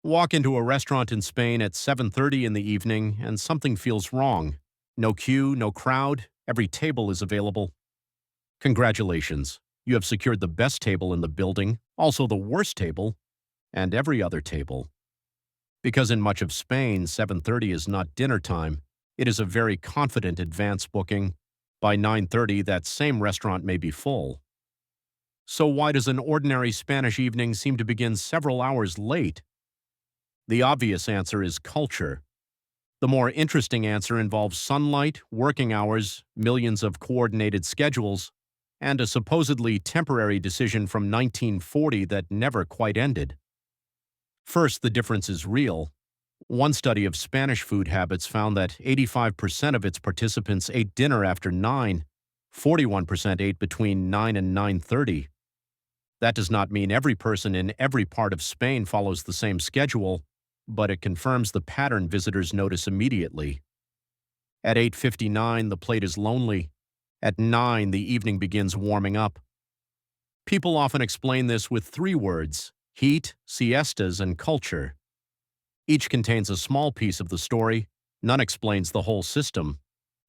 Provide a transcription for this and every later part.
Walk into a restaurant in Spain at 7:30 in the evening and something feels wrong. No queue, no crowd, every table is available. Congratulations. You have secured the best table in the building, also the worst table, and every other table. Because in much of Spain, 7:30 is not dinner time. It is a very confident advance booking. By 9:30, that same restaurant may be full. So why does an ordinary Spanish evening seem to begin several hours late? The obvious answer is culture. The more interesting answer involves sunlight, working hours, millions of coordinated schedules, and a supposedly temporary decision from 1940 that never quite ended. First, the difference is real. One study of Spanish food habits found that 85% of its participants ate dinner after 9, 41% ate between 9 and 9:30. That does not mean every person in every part of Spain follows the same schedule, but it confirms the pattern visitors notice immediately. At 8:59, the plate is lonely. At 9, the evening begins warming up. People often explain this with three words: heat, siestas, and culture. Each contains a small piece of the story. None explains the whole system.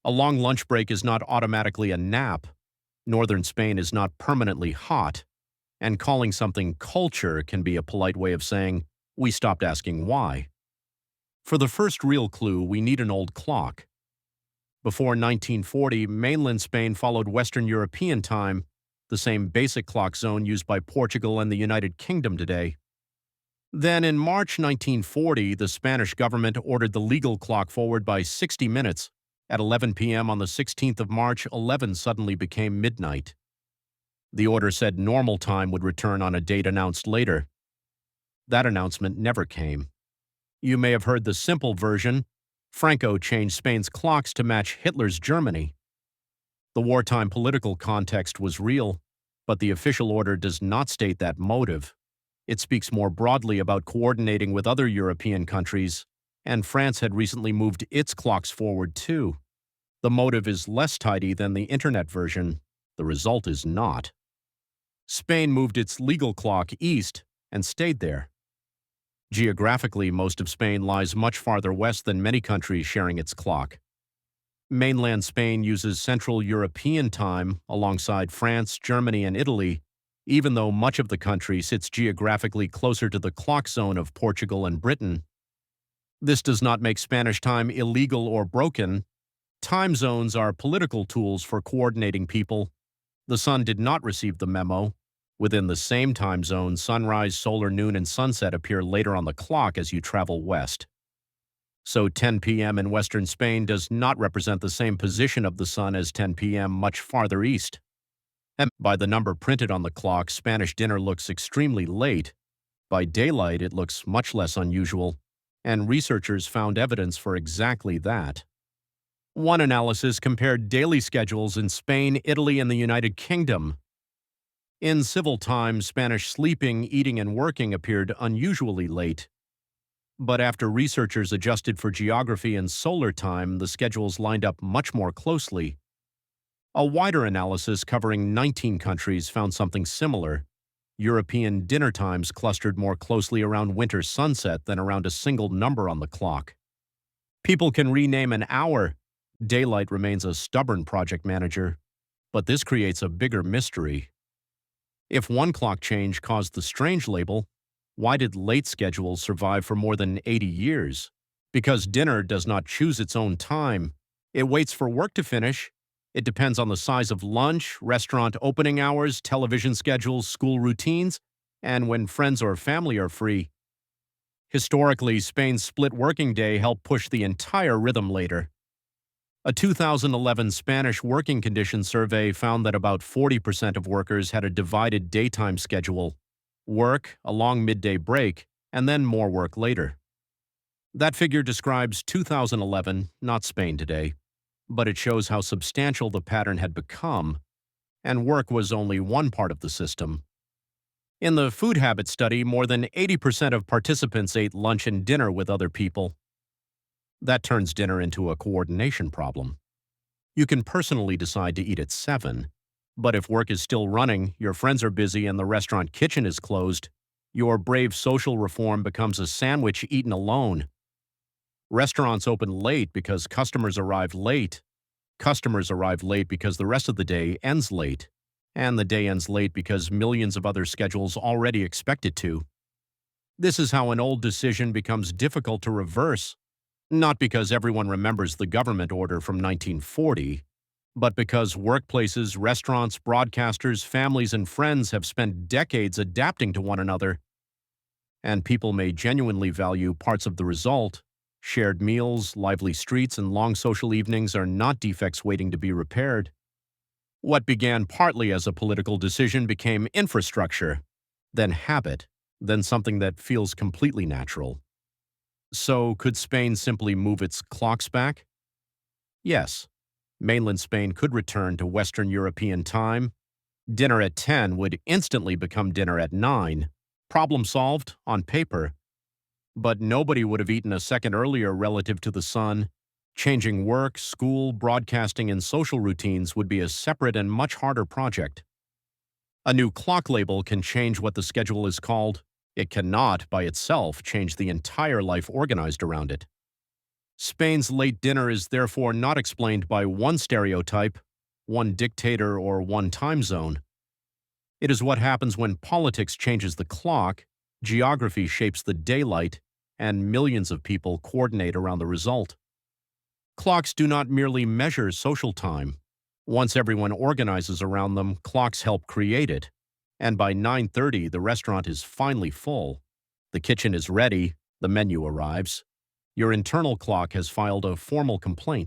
A long lunch break is not automatically a nap. Northern Spain is not permanently hot. And calling something culture can be a polite way of saying, we stopped asking why. For the first real clue, we need an old clock. Before 1940, mainland Spain followed Western European time, the same basic clock zone used by Portugal and the United Kingdom today. Then in March 1940, the Spanish government ordered the legal clock forward by 60 minutes. At 11 p.m. on the 16th of March, 11 suddenly became midnight. The order said normal time would return on a date announced later. That announcement never came. You may have heard the simple version. Franco changed Spain's clocks to match Hitler's Germany. The wartime political context was real, but the official order does not state that motive. It speaks more broadly about coordinating with other European countries, and France had recently moved its clocks forward too. The motive is less tidy than the internet version. The result is not. Spain moved its legal clock east and stayed there. Geographically, most of Spain lies much farther west than many countries sharing its clock. Mainland Spain uses Central European time alongside France, Germany, and Italy, even though much of the country sits geographically closer to the clock zone of Portugal and Britain. This does not make Spanish time illegal or broken. Time zones are political tools for coordinating people. The sun did not receive the memo. Within the same time zone, sunrise, solar noon, and sunset appear later on the clock as you travel west. So 10 p.m. in western Spain does not represent the same position of the sun as 10 p.m. much farther east. And by the number printed on the clock, Spanish dinner looks extremely late. By daylight, it looks much less unusual, and researchers found evidence for exactly that. One analysis compared daily schedules in Spain, Italy, and the United Kingdom. In civil time, Spanish sleeping, eating, and working appeared unusually late. But after researchers adjusted for geography and solar time, the schedules lined up much more closely. A wider analysis covering 19 countries found something similar. European dinner times clustered more closely around winter sunset than around a single number on the clock. People can rename an hour. Daylight remains a stubborn project manager. But this creates a bigger mystery. If one clock change caused the strange label, why did late schedules survive for more than 80 years? Because dinner does not choose its own time. It waits for work to finish. It depends on the size of lunch, restaurant opening hours, television schedules, school routines, and when friends or family are free. Historically, Spain's split working day helped push the entire rhythm later. A 2011 Spanish working conditions survey found that about 40% of workers had a divided daytime schedule: work, a long midday break, and then more work later. That figure describes 2011, not Spain today, but it shows how substantial the pattern had become, and work was only one part of the system. In the food habit study, more than 80% of participants ate lunch and dinner with other people. That turns dinner into a coordination problem. You can personally decide to eat at 7, but if work is still running, your friends are busy, and the restaurant kitchen is closed, Your brave social reform becomes a sandwich eaten alone. Restaurants open late because customers arrive late. Customers arrive late because the rest of the day ends late. And the day ends late because millions of other schedules already expect it to. This is how an old decision becomes difficult to reverse, not because everyone remembers the government order from 1940, but because workplaces, restaurants, broadcasters, families, and friends have spent decades adapting to one another, and people may genuinely value parts of the result. Shared meals, lively streets, and long social evenings are not defects waiting to be repaired. What began partly as a political decision became infrastructure, then habit, then something that feels completely natural. So, could Spain simply move its clocks back? Yes. Mainland Spain could return to Western European time. Dinner at 10 would instantly become dinner at 9. Problem solved on paper. But nobody would have eaten a second earlier relative to the sun. Changing work, school, broadcasting, and social routines would be a separate and much harder project. A new clock label can change what the schedule is called. It cannot, by itself, change the entire life organized around it. Spain's late dinner is therefore not explained by one stereotype, one dictator, or one time zone. It is what happens when politics changes the clock, geography shapes the daylight, and millions of people coordinate around the result. Clocks do not merely measure social time. Once everyone organizes around them, clocks help create it. And by 9:30, the restaurant is finally full. The kitchen is ready, the menu arrives. Your internal clock has filed a formal complaint.